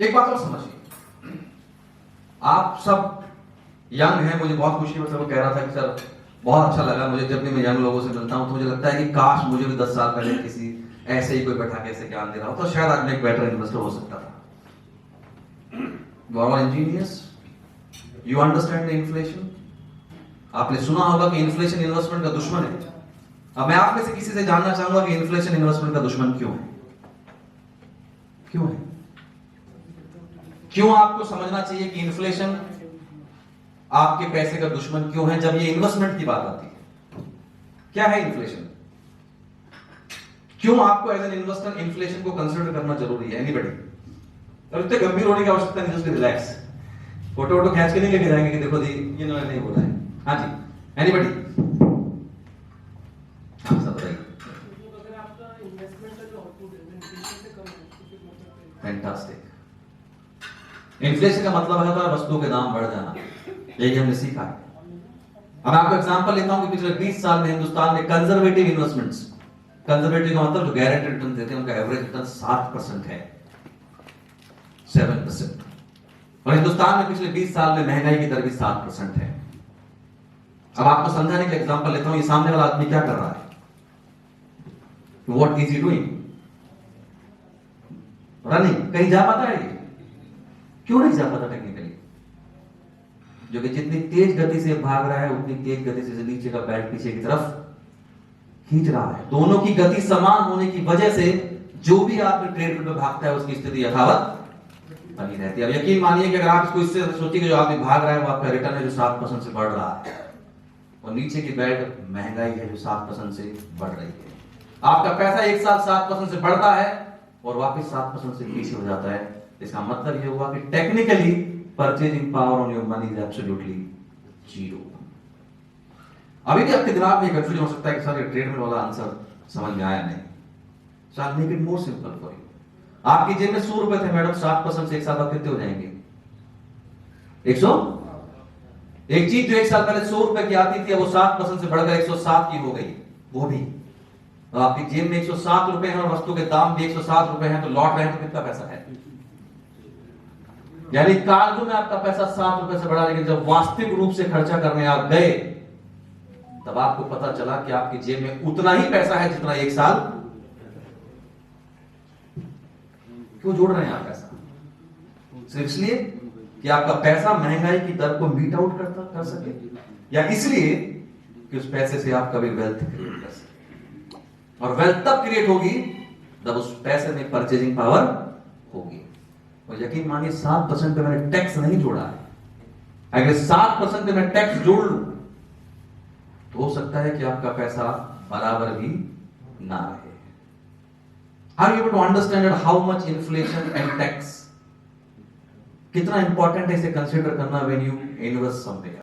एक बात और समझिए, आप सब यंग हैं, मुझे बहुत खुशी है। सर वो कह रहा था कि सर बहुत अच्छा लगा मुझे, जब भी मैं यंग लोगों से मिलता हूं तो मुझे लगता है कि काश मुझे भी 10 साल पहले किसी ऐसे ही कोई बैठा के ऐसे ज्ञान दे रहा हो तो शायद आज मैं एक बेटर इन्वेस्टर हो सकता था। You are engineers, you understand the inflation. आपने सुना होगा कि इन्फ्लेशन इन्वेस्टमेंट का दुश्मन है। अब मैं आप में से किसी से जानना चाहूंगा कि इन्फ्लेशन इन्वेस्टमेंट का दुश्मन क्यों है? क्यों है? क्यों आपको समझना चाहिए कि इन्फ्लेशन आपके पैसे का दुश्मन क्यों है जब ये इन्वेस्टमेंट की बात आती है? क्या है इन्फ्लेशन? क्यों आपको एज एन इन्वेस्टर इन्फ्लेशन को कंसिडर करना जरूरी है? एनीबडी? और इतने गंभीर होने की आवश्यकता नहीं, जस्ट रिलैक्स। फोटो वोटो खींच के नहीं लेके जाएंगे कि देखो जी ये नहीं बोला है। हाँ जी, एनीबडी? हाँ सब बताइए। फैंटास्टिक। इन्फ्लेशन का मतलब है तो वस्तुओं के दाम बढ़ जाना, यही हमने सीखा है। अब आपको एग्जांपल लेता हूं कि पिछले 20 साल में हिंदुस्तान में कंजर्वेटिव इन्वेस्टमेंट्स, कंजर्वेटिव का मतलब जो गारंटेड रिटर्न देते हैं उनका एवरेज रिटर्न 7% है, 7%। और हिंदुस्तान में पिछले 20 साल में महंगाई की दर भी 7% है। अब आपको समझाने के एग्जांपल लेता हूं, ये सामने वाला आदमी क्या कर रहा है? What is he doing? Running. कहीं जा पाता है ये? क्यों नहीं जा पाता टेक्निकली? जो कि जितनी तेज गति से भाग रहा है उतनी तेज गति से नीचे का बेल्ट पीछे की तरफ खींच रहा है। दोनों की गति समान होने की वजह से जो भी आपके ट्रेड पे भागता है उसकी स्थिति यथावत बनी रहती है। अब यकीन मानिए कि अगर आप इसको इससे सोचिए कि जो आदमी भाग रहा है वो आपका रिटर्न है जो 7% से बढ़ रहा है, और नीचे की बेल्ट महंगाई है जो 7% से बढ़ रही है। आपका पैसा एक साल 7% से बढ़ता है और वापस 7% से पीछे हो जाता है। इसका मतलब ये हुआ कि technically purchasing power on your money is absolutely zero. अभी भी आपके दिमाग में कंफ्यूजन हो सकता है कि सर ये ट्रेडमिल वाला आंसर समझ में आया नहीं। So I make it more simple for you. आपकी जेब में 100 रुपए थे मैडम, 7% से एक साल बाद कितने हो जाएंगे? 100। एक चीज जो एक साल पहले 100 रुपए की आती थी वो 7% से बढ़कर 107 की हो गई, वो भी। तो आपकी जेब में 107 रुपए हैं और वस्तु के दाम भी 107 रुपए हैं, तो लौट रहे हैं तो कितना पैसा है? यानी कागजों में आपका पैसा 7 रुपए से बढ़ा, लेकिन जब वास्तविक रूप से खर्चा करने आप गए तब आपको पता चला कि आपकी जेब में उतना ही पैसा है जितना एक साल। क्यों जोड़ रहे हैं आप पैसा? सिर्फ इसलिए कि आपका पैसा महंगाई की दर को मीट आउट कर सके, या इसलिए कि उस पैसे से आप कभी वेल्थ क्रिएट कर सके। और वेल्थ तब क्रिएट होगी जब उस पैसे में परचेजिंग पावर होगी। और यकीन मानिए 7% पे मैंने टैक्स नहीं जोड़ा है। अगर 7% पे मैं टैक्स जोड़ लूं तो हो सकता है कि आपका पैसा बराबर भी ना रहे। Are you able to understand how much inflation and tax कितना इंपॉर्टेंट है इसे कंसीडर करना when you invest somewhere?